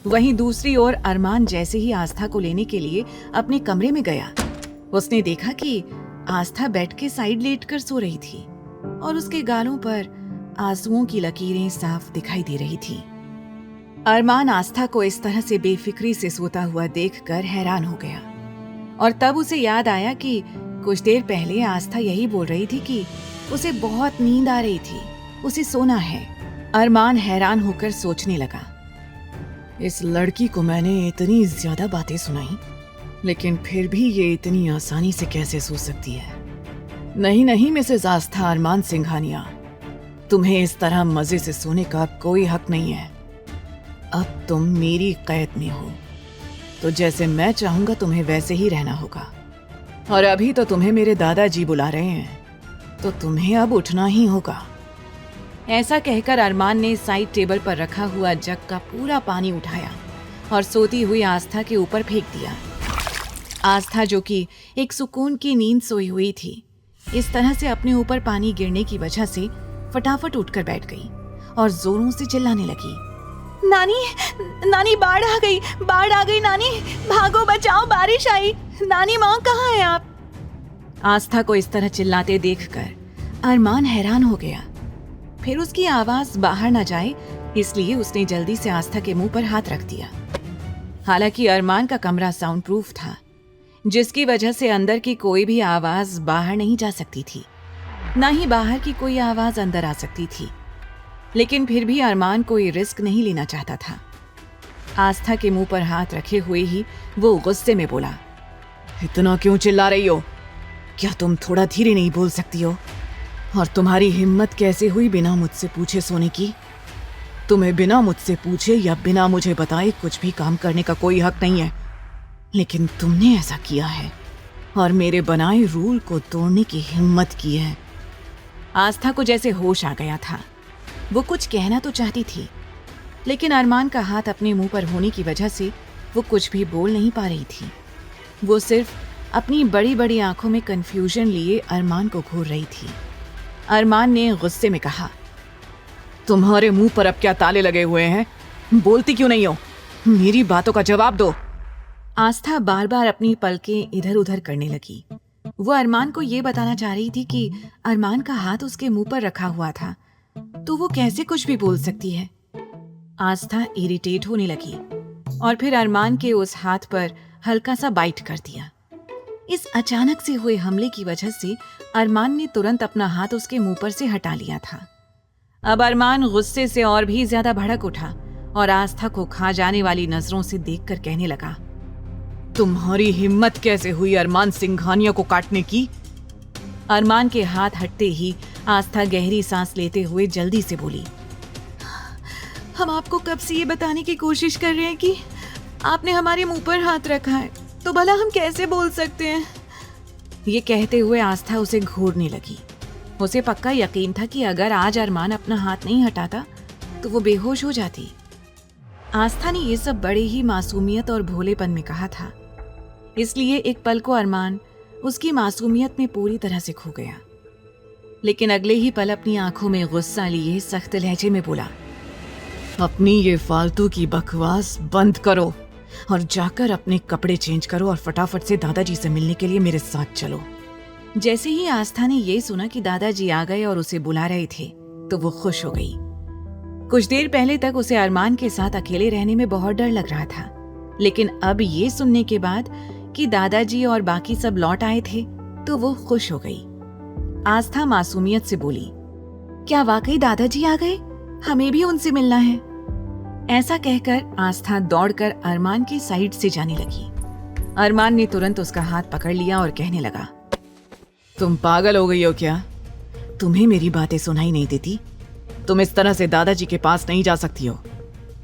वहीं दूसरी ओर अरमान जैसे ही आस्था को लेने के लिए अपने कमरे में गया, उसने देखा कि आस्था बेड के साइड लेटकर सो रही थी और उसके गालों पर आंसुओं की लकीरें साफ दिखाई दे रही थी। अरमान आस्था को इस तरह से बेफिक्री से सोता हुआ देखकर हैरान हो गया और तब उसे याद आया कि कुछ देर पहले आस्था यही बोल रही थी कि उसे बहुत नींद आ रही थी, उसे सोना है। अरमान हैरान होकर सोचने लगा, इस लड़की को मैंने इतनी ज्यादा बातें सुनाई, लेकिन फिर भी ये इतनी आसानी से कैसे सो सकती है। नहीं मिसेस आस्था अरमान सिंघानिया, तुम्हें इस तरह मजे से सोने का कोई हक नहीं है। अब तुम मेरी कैद में हो, तो जैसे मैं चाहूंगा तुम्हें वैसे ही रहना होगा। और अभी तो तुम्हें मेरे दादाजी बुला रहे हैं, तो तुम्हें अब उठना ही होगा। ऐसा कहकर अरमान ने साइड टेबल पर रखा हुआ जग का पूरा पानी उठाया और सोती हुई आस्था के ऊपर फेंक दिया। आस्था, जो कि एक सुकून की नींद सोई हुई थी, इस तरह से अपने ऊपर पानी गिरने की वजह से फटाफट उठकर बैठ गई और जोरों से चिल्लाने लगी, नानी बाढ़ आ गई नानी, भागो बचाओ, बारिश आई, नानी माँ कहाँ है आप? आस्था को इस तरह चिल्लाते देखकर अरमान हैरान हो गया। फिर उसकी आवाज बाहर न जाए इसलिए उसने जल्दी से आस्था के मुंह पर हाथ रख दिया। हालांकि अरमान का कमरा साउंड प्रूफ था, जिसकी वजह से अंदर की कोई भी आवाज बाहर नहीं जा सकती थी, न ही बाहर की कोई आवाज अंदर आ सकती थी। लेकिन फिर भी अरमान कोई रिस्क नहीं लेना चाहता था। आस्था के मुंह पर हाथ रखे हुए ही वो गुस्से में बोला, इतना क्यों चिल्ला रही हो? क्या तुम थोड़ा धीरे नहीं बोल सकती हो? और तुम्हारी हिम्मत कैसे हुई बिना मुझसे पूछे सोने की? तुम्हें बिना मुझसे पूछे या बिना मुझे बताए कुछ भी काम करने का कोई हक नहीं है, लेकिन तुमने ऐसा किया है और मेरे बनाए रूल को तोड़ने की हिम्मत की है। आस्था को जैसे होश आ गया था। वो कुछ कहना तो चाहती थी, लेकिन अरमान का हाथ अपने मुंह पर होने की वजह से वो कुछ भी बोल नहीं पा रही थी। वो सिर्फ अपनी बड़ी बड़ी आंखों में कंफ्यूजन लिए अरमान को घूर रही थी। अरमान ने गुस्से में कहा, तुम्हारे मुंह पर अब क्या ताले लगे हुए हैं? बोलती क्यों नहीं हो? मेरी बातों का जवाब दो। आस्था बार बार अपनी पलकें इधर उधर करने लगी। वो अरमान को ये बताना चाह रही थी कि अरमान का हाथ उसके मुंह पर रखा हुआ था, तो वो कैसे कुछ भी बोल सकती है। आस्था इरिटेट होने लगी और फिर अरमान के उस हाथ पर हल्का सा बाइट कर दिया। इस अचानक से हुए हमले की वजह से अरमान ने तुरंत अपना हाथ उसके मुंह पर से हटा लिया था। अब अरमान गुस्से से और भी ज्यादा भड़क उठा और आस्था को खा जाने वाली नजरों से देखकर कहने लगा, तुम्हारी हिम्मत कैसे हुई अरमान सिंघानिया को काटने की? अरमान के हाथ हटते ही आस्था गहरी सांस लेते हुए जल्दी से बोली, हम आपको कब से ये बताने की कोशिश कर रहे हैं कि आपने हमारे मुंह पर हाथ रखा है, तो भला हम कैसे बोल सकते हैं? ये कहते हुए आस्था उसे घूरने लगी। उसे पक्का यकीन था कि अगर आज अरमान अपना हाथ नहीं हटाता तो वो बेहोश हो जाती। आस्था ने ये सब बड़े ही मासूमियत और भोलेपन में कहा था, इसलिए एक पल को अरमान उसकी मासूमियत में पूरी तरह से खो गया। लेकिन अगले ही पल अपनी आंखों में गुस्सा लिए सख्त लहजे में बोला, अपनी ये फालतू की बकवास बंद करो और जाकर अपने कपड़े चेंज करो और फटाफट से दादाजी से मिलने के लिए मेरे साथ चलो। जैसे ही आस्था ने ये सुना कि दादाजी आ गए और उसे बुला रहे थे, तो वो खुश हो गई। कुछ देर पहले तक उसे अरमान के साथ अकेले रहने में बहुत डर लग रहा था, लेकिन अब ये सुनने के बाद कि दादाजी और बाकी सब लौट आए थे, तो वो खुश हो गई। आस्था मासूमियत से बोली, क्या वाकई दादाजी आ गए? हमें भी उनसे मिलना है। ऐसा कहकर आस्था दौड़कर अरमान की साइड से जाने लगी। अरमान ने तुरंत उसका हाथ पकड़ लिया और कहने लगा, तुम पागल हो गई हो क्या? तुम्हें मेरी बातें सुनाई नहीं देती? तुम इस तरह से दादाजी के पास नहीं जा सकती हो।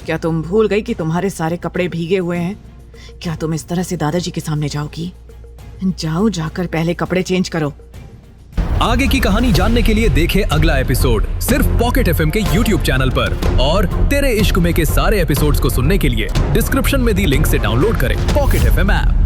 क्या तुम भूल गई कि तुम्हारे सारे कपड़े भीगे हुए हैं? क्या तुम इस तरह से दादाजी के सामने जाओगी? जाओ, जाकर पहले कपड़े चेंज करो। आगे की कहानी जानने के लिए देखें अगला एपिसोड सिर्फ पॉकेट एफएम के YouTube चैनल पर, और तेरे इश्क में के सारे एपिसोड्स को सुनने के लिए डिस्क्रिप्शन में दी लिंक से डाउनलोड करें पॉकेट एफएम ऐप।